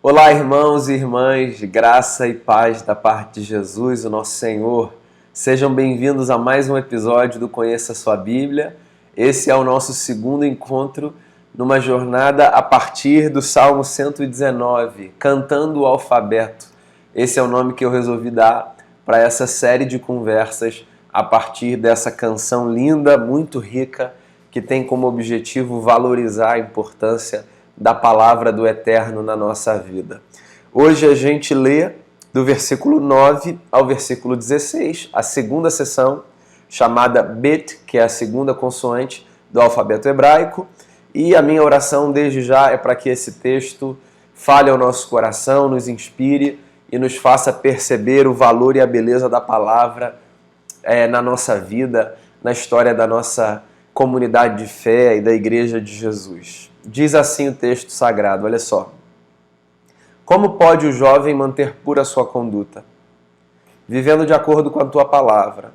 Olá, irmãos e irmãs, graça e paz da parte de Jesus, o nosso Senhor. Sejam bem-vindos a mais um episódio do Conheça Sua Bíblia. Esse é o nosso segundo encontro numa jornada a partir do Salmo 119, Cantando o Alfabeto. Esse é o nome que eu resolvi dar para essa série de conversas a partir dessa canção linda, muito rica, que tem como objetivo valorizar a importância da palavra do Eterno na nossa vida. Hoje a gente lê do versículo 9 ao versículo 16, a segunda seção, chamada Bet, que é a segunda consoante do alfabeto hebraico, e a minha oração desde já é para que esse texto fale ao nosso coração, nos inspire e nos faça perceber o valor e a beleza da palavra na nossa vida, na história da nossa comunidade de fé e da Igreja de Jesus. Diz assim o texto sagrado, olha só. Como pode o jovem manter pura a sua conduta? Vivendo de acordo com a tua palavra.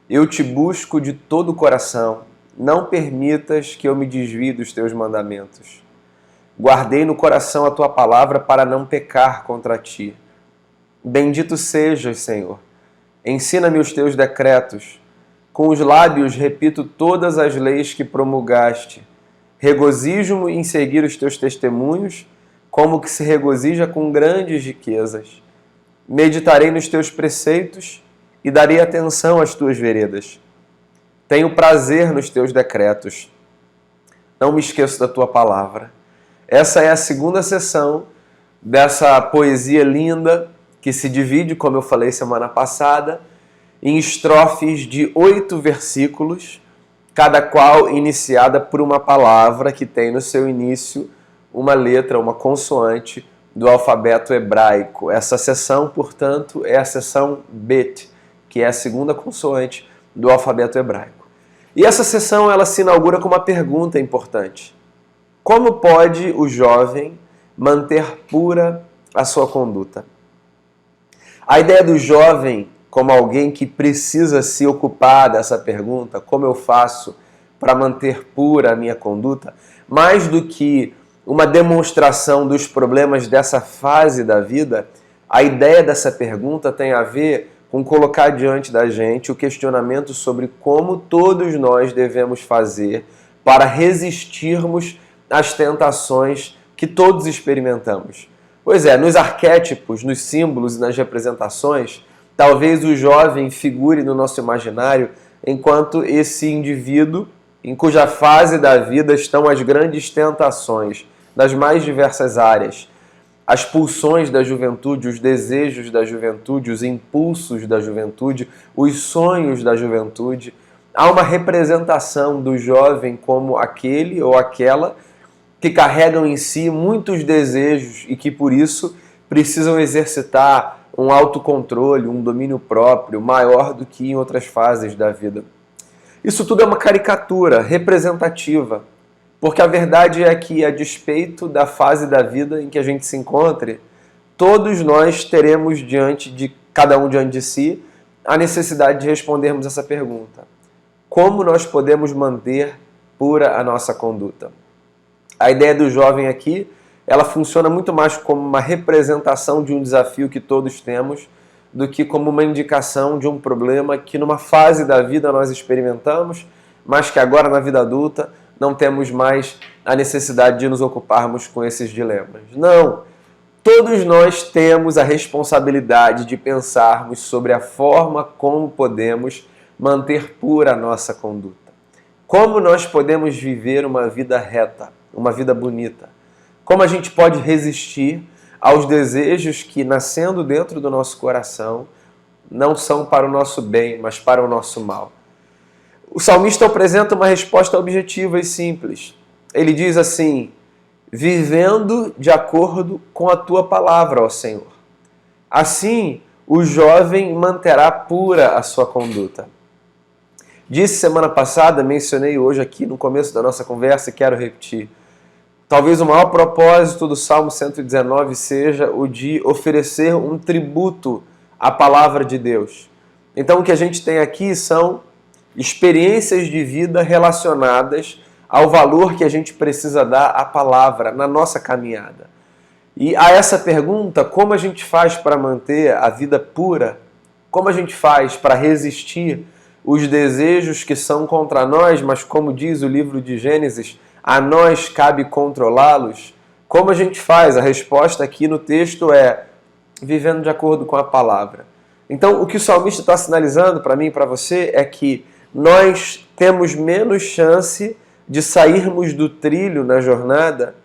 Eu te busco de todo o coração, não permitas que eu me desvie dos teus mandamentos. Guardei no coração a tua palavra para não pecar contra ti. Bendito sejas, Senhor. Ensina-me os teus decretos. Com os lábios repito todas as leis que promulgaste. Regozijo-me em seguir os teus testemunhos, como que se regozija com grandes riquezas. Meditarei nos teus preceitos e darei atenção às tuas veredas. Tenho prazer nos teus decretos. Não me esqueço da tua palavra. Essa é a segunda sessão dessa poesia linda que se divide, como eu falei semana passada, em estrofes de 8 versículos, cada qual iniciada por uma palavra que tem no seu início uma letra, uma consoante do alfabeto hebraico. Essa seção, portanto, é a seção Bet, que é a segunda consoante do alfabeto hebraico. E essa seção ela se inaugura com uma pergunta importante. Como pode o jovem manter pura a sua conduta? A ideia do jovem como alguém que precisa se ocupar dessa pergunta, como eu faço para manter pura a minha conduta, mais do que uma demonstração dos problemas dessa fase da vida, a ideia dessa pergunta tem a ver com colocar diante da gente o questionamento sobre como todos nós devemos fazer para resistirmos às tentações que todos experimentamos. Pois é, nos arquétipos, nos símbolos e nas representações, talvez o jovem figure no nosso imaginário enquanto esse indivíduo em cuja fase da vida estão as grandes tentações das mais diversas áreas, as pulsões da juventude, os desejos da juventude, os impulsos da juventude, os sonhos da juventude. Há uma representação do jovem como aquele ou aquela que carregam em si muitos desejos e que por isso precisam exercitar um autocontrole, um domínio próprio maior do que em outras fases da vida. Isso tudo é uma caricatura representativa, porque a verdade é que, a despeito da fase da vida em que a gente se encontre, todos nós teremos diante de cada um diante de si a necessidade de respondermos essa pergunta. Como nós podemos manter pura a nossa conduta? A ideia do jovem aqui ela funciona muito mais como uma representação de um desafio que todos temos do que como uma indicação de um problema que numa fase da vida nós experimentamos, mas que agora na vida adulta não temos mais a necessidade de nos ocuparmos com esses dilemas. Não! Todos nós temos a responsabilidade de pensarmos sobre a forma como podemos manter pura a nossa conduta. Como nós podemos viver uma vida reta, uma vida bonita. Como a gente pode resistir aos desejos que, nascendo dentro do nosso coração, não são para o nosso bem, mas para o nosso mal. O salmista apresenta uma resposta objetiva e simples. Ele diz assim, vivendo de acordo com a tua palavra, ó Senhor. Assim, o jovem manterá pura a sua conduta. Disse semana passada, mencionei hoje aqui no começo da nossa conversa e quero repetir. Talvez o maior propósito do Salmo 119 seja o de oferecer um tributo à palavra de Deus. Então o que a gente tem aqui são experiências de vida relacionadas ao valor que a gente precisa dar à palavra na nossa caminhada. E a essa pergunta, como a gente faz para manter a vida pura? Como a gente faz para resistir os desejos que são contra nós, mas como diz o livro de Gênesis, a nós cabe controlá-los? Como a gente faz? A resposta aqui no texto é vivendo de acordo com a palavra. Então, o que o salmista está sinalizando para mim e para você é que nós temos menos chance de sairmos do trilho na jornada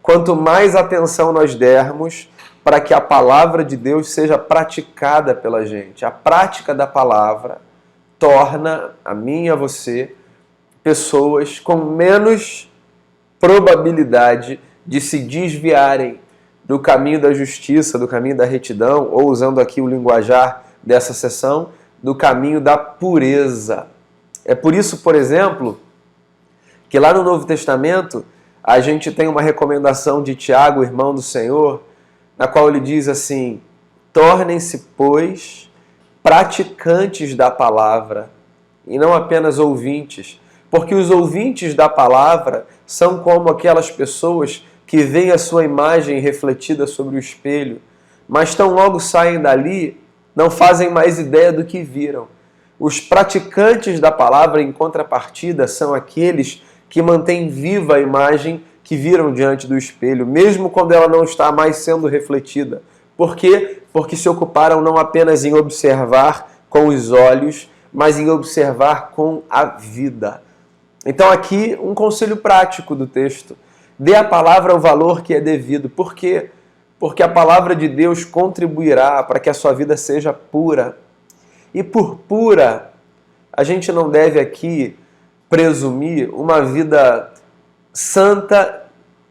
quanto mais atenção nós dermos para que a palavra de Deus seja praticada pela gente. A prática da palavra torna a mim e a você pessoas com menos probabilidade de se desviarem do caminho da justiça, do caminho da retidão, ou usando aqui o linguajar dessa sessão, do caminho da pureza. É por isso, por exemplo, que lá no Novo Testamento a gente tem uma recomendação de Tiago, irmão do Senhor, na qual ele diz assim: tornem-se, pois, praticantes da palavra, e não apenas ouvintes, porque os ouvintes da palavra são como aquelas pessoas que veem a sua imagem refletida sobre o espelho, mas tão logo saem dali, não fazem mais ideia do que viram. Os praticantes da palavra, em contrapartida, são aqueles que mantêm viva a imagem que viram diante do espelho, mesmo quando ela não está mais sendo refletida. Por quê? Porque se ocuparam não apenas em observar com os olhos, mas em observar com a vida. Então aqui um conselho prático do texto: dê à palavra o valor que é devido. Por quê? Porque a palavra de Deus contribuirá para que a sua vida seja pura. E por pura, a gente não deve aqui presumir uma vida santa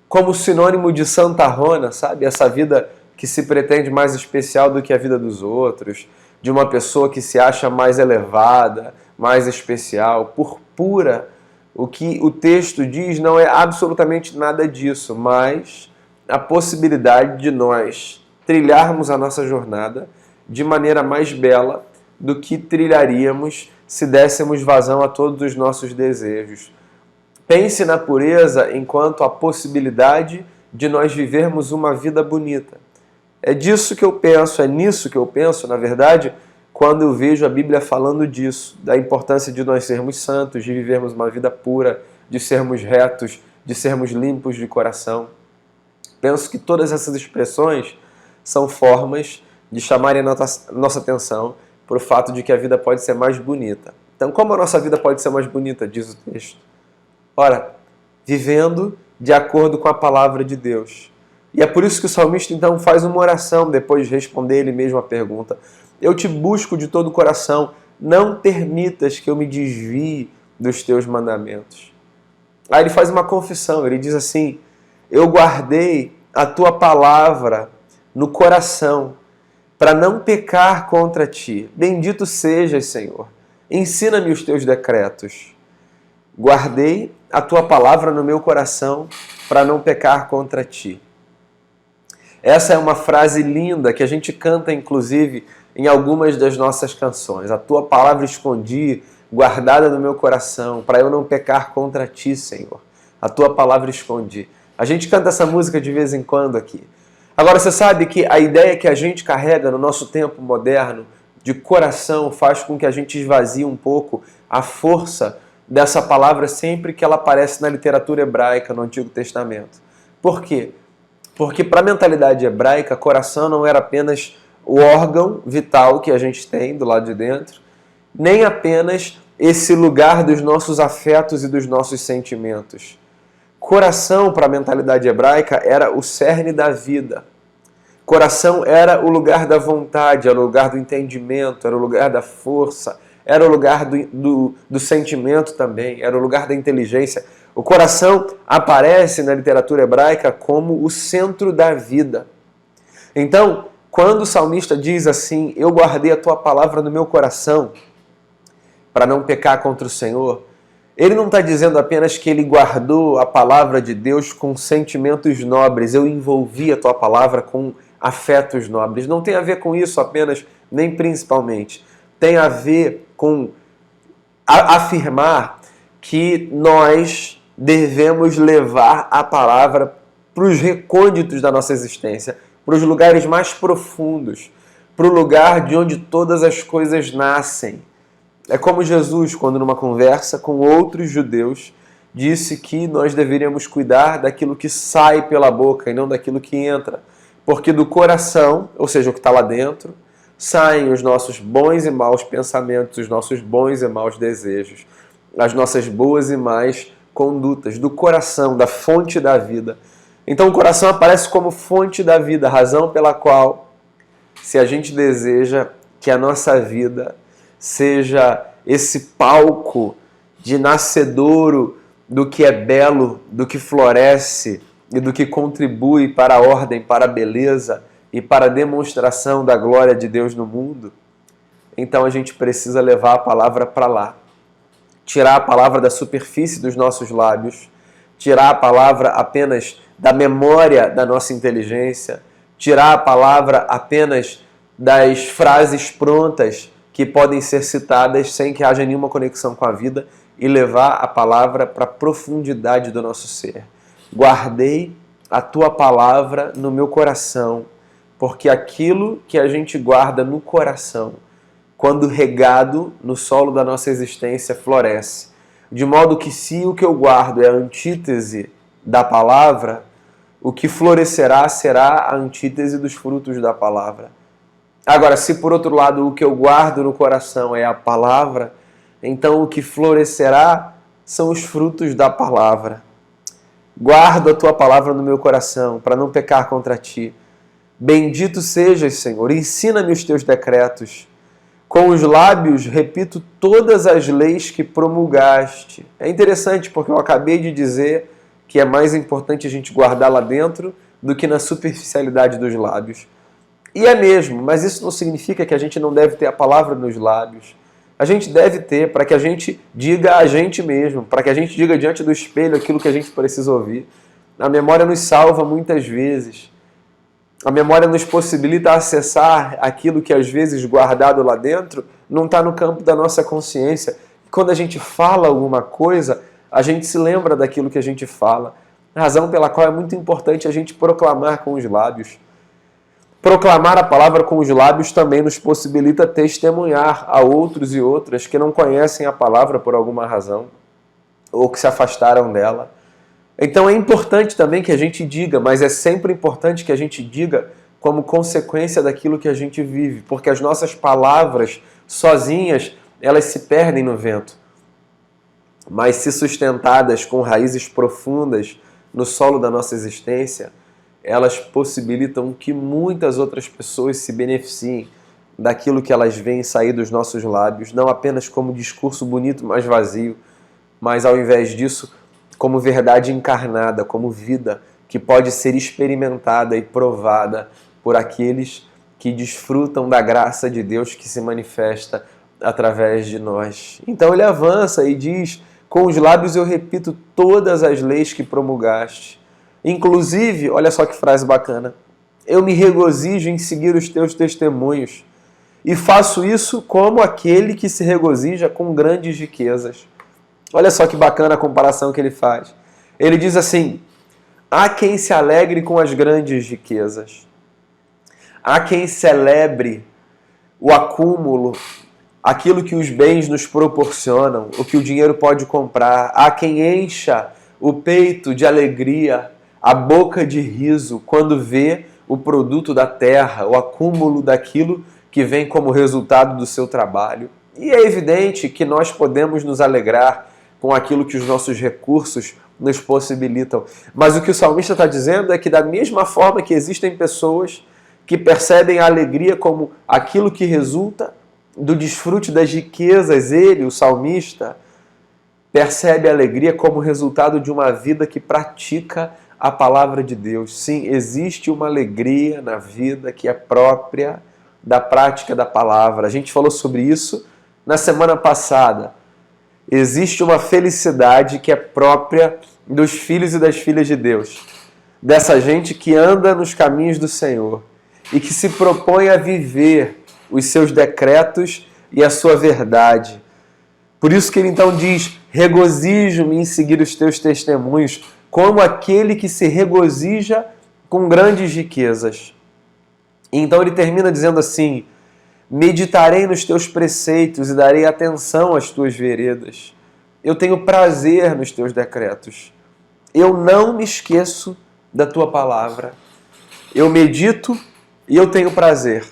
como sinônimo de santarrona, sabe? Essa vida que se pretende mais especial do que a vida dos outros, de uma pessoa que se acha mais elevada, mais especial. Por pura, o que o texto diz não é absolutamente nada disso, mas a possibilidade de nós trilharmos a nossa jornada de maneira mais bela do que trilharíamos se dessemos vazão a todos os nossos desejos. Pense na pureza enquanto a possibilidade de nós vivermos uma vida bonita. É disso que eu penso, é nisso que eu penso, na verdade, quando eu vejo a Bíblia falando disso, da importância de nós sermos santos, de vivermos uma vida pura, de sermos retos, de sermos limpos de coração. Penso que todas essas expressões são formas de chamarem a nossa atenção para o fato de que a vida pode ser mais bonita. Então, como a nossa vida pode ser mais bonita, diz o texto? Ora, vivendo de acordo com a palavra de Deus. E é por isso que o salmista então faz uma oração depois de responder ele mesmo a pergunta: eu te busco de todo o coração, não permitas que eu me desvie dos teus mandamentos. Aí ele faz uma confissão, ele diz assim: eu guardei a tua palavra no coração para não pecar contra ti. Bendito sejas, Senhor. Ensina-me os teus decretos. Guardei a tua palavra no meu coração para não pecar contra ti. Essa é uma frase linda que a gente canta, inclusive, em algumas das nossas canções. A tua palavra escondi, guardada no meu coração, para eu não pecar contra ti, Senhor. A tua palavra escondi. A gente canta essa música de vez em quando aqui. Agora, você sabe que a ideia que a gente carrega no nosso tempo moderno, de coração, faz com que a gente esvazie um pouco a força dessa palavra sempre que ela aparece na literatura hebraica, no Antigo Testamento. Por quê? Porque para a mentalidade hebraica, coração não era apenas o órgão vital que a gente tem do lado de dentro, nem apenas esse lugar dos nossos afetos e dos nossos sentimentos. Coração, para a mentalidade hebraica, era o cerne da vida. Coração era o lugar da vontade, era o lugar do entendimento, era o lugar da força, era o lugar do sentimento também, era o lugar da inteligência. O coração aparece na literatura hebraica como o centro da vida. Então, quando o salmista diz assim: eu guardei a tua palavra no meu coração para não pecar contra o Senhor, ele não está dizendo apenas que ele guardou a palavra de Deus com sentimentos nobres. Eu envolvi a tua palavra com afetos nobres. Não tem a ver com isso apenas, nem principalmente. Tem a ver com afirmar que nós devemos levar a palavra para os recônditos da nossa existência, para os lugares mais profundos, para o lugar de onde todas as coisas nascem. É como Jesus, quando numa conversa com outros judeus, disse que nós deveríamos cuidar daquilo que sai pela boca e não daquilo que entra. Porque do coração, ou seja, o que está lá dentro, saem os nossos bons e maus pensamentos, os nossos bons e maus desejos, as nossas boas e más condutas, do coração, da fonte da vida. Então o coração aparece como fonte da vida, razão pela qual, se a gente deseja que a nossa vida seja esse palco de nascedouro do que é belo, do que floresce e do que contribui para a ordem, para a beleza e para a demonstração da glória de Deus no mundo, então a gente precisa levar a palavra para lá. Tirar a palavra da superfície dos nossos lábios, tirar a palavra apenas da memória da nossa inteligência, tirar a palavra apenas das frases prontas que podem ser citadas sem que haja nenhuma conexão com a vida e levar a palavra para a profundidade do nosso ser. Guardei a tua palavra no meu coração, porque aquilo que a gente guarda no coração, quando regado no solo da nossa existência, floresce. De modo que se o que eu guardo é a antítese da palavra, o que florescerá será a antítese dos frutos da palavra. Agora, se por outro lado o que eu guardo no coração é a palavra, então o que florescerá são os frutos da palavra. Guardo a tua palavra no meu coração, para não pecar contra ti. Bendito sejas, Senhor, ensina-me os teus decretos. Com os lábios repito todas as leis que promulgaste. É interessante porque eu acabei de dizer que é mais importante a gente guardar lá dentro do que na superficialidade dos lábios. E é mesmo, mas isso não significa que a gente não deve ter a palavra nos lábios. A gente deve ter para que a gente diga a gente mesmo, para que a gente diga diante do espelho aquilo que a gente precisa ouvir. A memória nos salva muitas vezes. A memória nos possibilita acessar aquilo que às vezes guardado lá dentro não está no campo da nossa consciência. Quando a gente fala alguma coisa, a gente se lembra daquilo que a gente fala. Razão pela qual é muito importante a gente proclamar com os lábios. Proclamar a palavra com os lábios também nos possibilita testemunhar a outros e outras que não conhecem a palavra por alguma razão ou que se afastaram dela. Então é importante também que a gente diga, mas é sempre importante que a gente diga como consequência daquilo que a gente vive, porque as nossas palavras sozinhas, elas se perdem no vento. Mas se sustentadas com raízes profundas no solo da nossa existência, elas possibilitam que muitas outras pessoas se beneficiem daquilo que elas veem sair dos nossos lábios, não apenas como discurso bonito, mas vazio, mas ao invés disso, como verdade encarnada, como vida que pode ser experimentada e provada por aqueles que desfrutam da graça de Deus que se manifesta através de nós. Então ele avança e diz, com os lábios eu repito todas as leis que promulgaste. Inclusive, olha só que frase bacana, eu me regozijo em seguir os teus testemunhos e faço isso como aquele que se regozija com grandes riquezas. Olha só que bacana a comparação que ele faz. Ele diz assim, há quem se alegre com as grandes riquezas, há quem celebre o acúmulo, aquilo que os bens nos proporcionam, o que o dinheiro pode comprar, há quem encha o peito de alegria, a boca de riso, quando vê o produto da terra, o acúmulo daquilo que vem como resultado do seu trabalho. E é evidente que nós podemos nos alegrar com aquilo que os nossos recursos nos possibilitam. Mas o que o salmista está dizendo é que da mesma forma que existem pessoas que percebem a alegria como aquilo que resulta do desfrute das riquezas, ele, o salmista, percebe a alegria como resultado de uma vida que pratica a palavra de Deus. Sim, existe uma alegria na vida que é própria da prática da palavra. A gente falou sobre isso na semana passada. Existe uma felicidade que é própria dos filhos e das filhas de Deus, dessa gente que anda nos caminhos do Senhor e que se propõe a viver os seus decretos e a sua verdade. Por isso que ele então diz, regozijo-me em seguir os teus testemunhos, como aquele que se regozija com grandes riquezas. Então ele termina dizendo assim: meditarei nos teus preceitos e darei atenção às tuas veredas. Eu tenho prazer nos teus decretos. Eu não me esqueço da tua palavra. Eu medito e eu tenho prazer.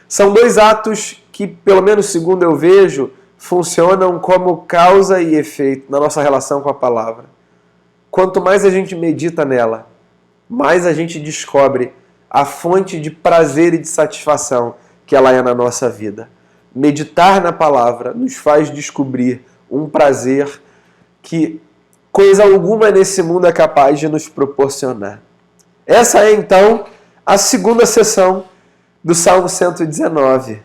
São dois atos que, pelo menos segundo eu vejo, funcionam como causa e efeito na nossa relação com a palavra. Quanto mais a gente medita nela, mais a gente descobre a fonte de prazer e de satisfação que ela é na nossa vida. Meditar na palavra nos faz descobrir um prazer que coisa alguma nesse mundo é capaz de nos proporcionar. Essa é, então, a segunda sessão do Salmo 119,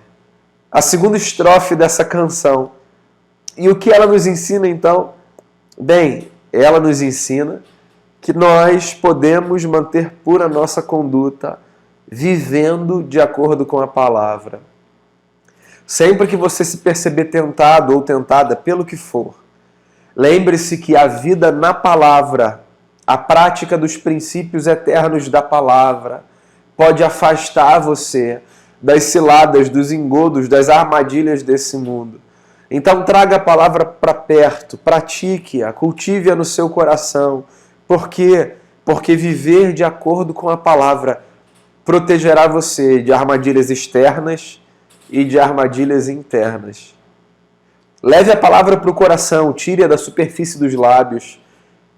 a segunda estrofe dessa canção. E o que ela nos ensina, então? Bem, ela nos ensina que nós podemos manter pura a nossa conduta, vivendo de acordo com a palavra. Sempre que você se perceber tentado ou tentada pelo que for, lembre-se que a vida na palavra, a prática dos princípios eternos da palavra, pode afastar você das ciladas, dos engodos, das armadilhas desse mundo. Então traga a palavra para perto, pratique-a, cultive-a no seu coração. Por quê? Porque viver de acordo com a palavra protegerá você de armadilhas externas e de armadilhas internas. Leve a palavra para o coração, tire-a da superfície dos lábios,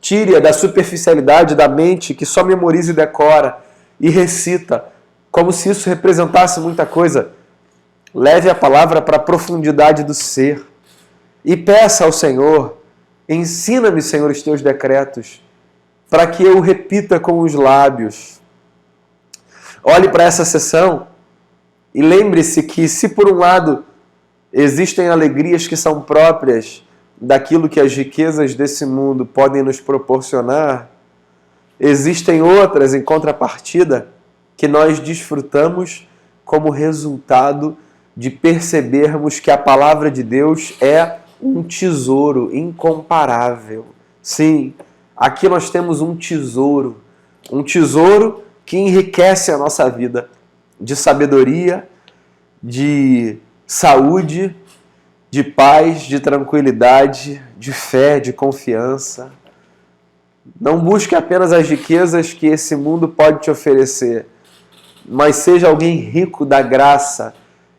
tire-a da superficialidade da mente que só memoriza e decora e recita, como se isso representasse muita coisa. Leve a palavra para a profundidade do ser e peça ao Senhor: ensina-me, Senhor, os teus decretos, para que eu repita com os lábios. Olhe para essa sessão e lembre-se que, se por um lado existem alegrias que são próprias daquilo que as riquezas desse mundo podem nos proporcionar, existem outras, em contrapartida, que nós desfrutamos como resultado de percebermos que a palavra de Deus é um tesouro incomparável. Sim, aqui nós temos um tesouro que enriquece a nossa vida de sabedoria, de saúde, de paz, de tranquilidade, de fé, de confiança. Não busque apenas as riquezas que esse mundo pode te oferecer, mas seja alguém rico da graça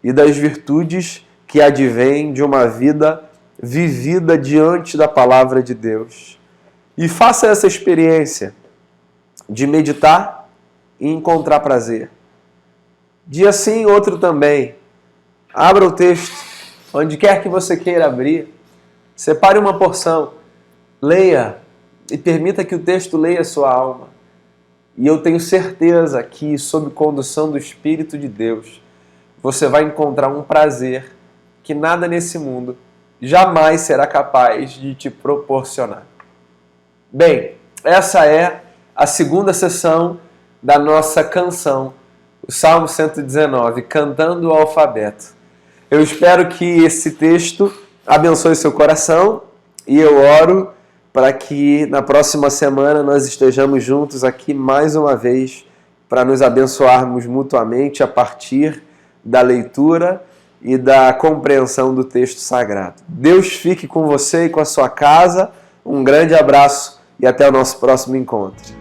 e das virtudes que advêm de uma vida vivida diante da palavra de Deus. E faça essa experiência de meditar e encontrar prazer. Dia sim, outro também. Abra o texto, onde quer que você queira abrir. Separe uma porção, leia e permita que o texto leia a sua alma. E eu tenho certeza que, sob condução do Espírito de Deus, você vai encontrar um prazer que nada nesse mundo jamais será capaz de te proporcionar. Bem, essa é a segunda sessão da nossa canção, o Salmo 119, Cantando o Alfabeto. Eu espero que esse texto abençoe seu coração e eu oro para que na próxima semana nós estejamos juntos aqui mais uma vez para nos abençoarmos mutuamente a partir da leitura e da compreensão do texto sagrado. Deus fique com você e com a sua casa. Um grande abraço e até o nosso próximo encontro.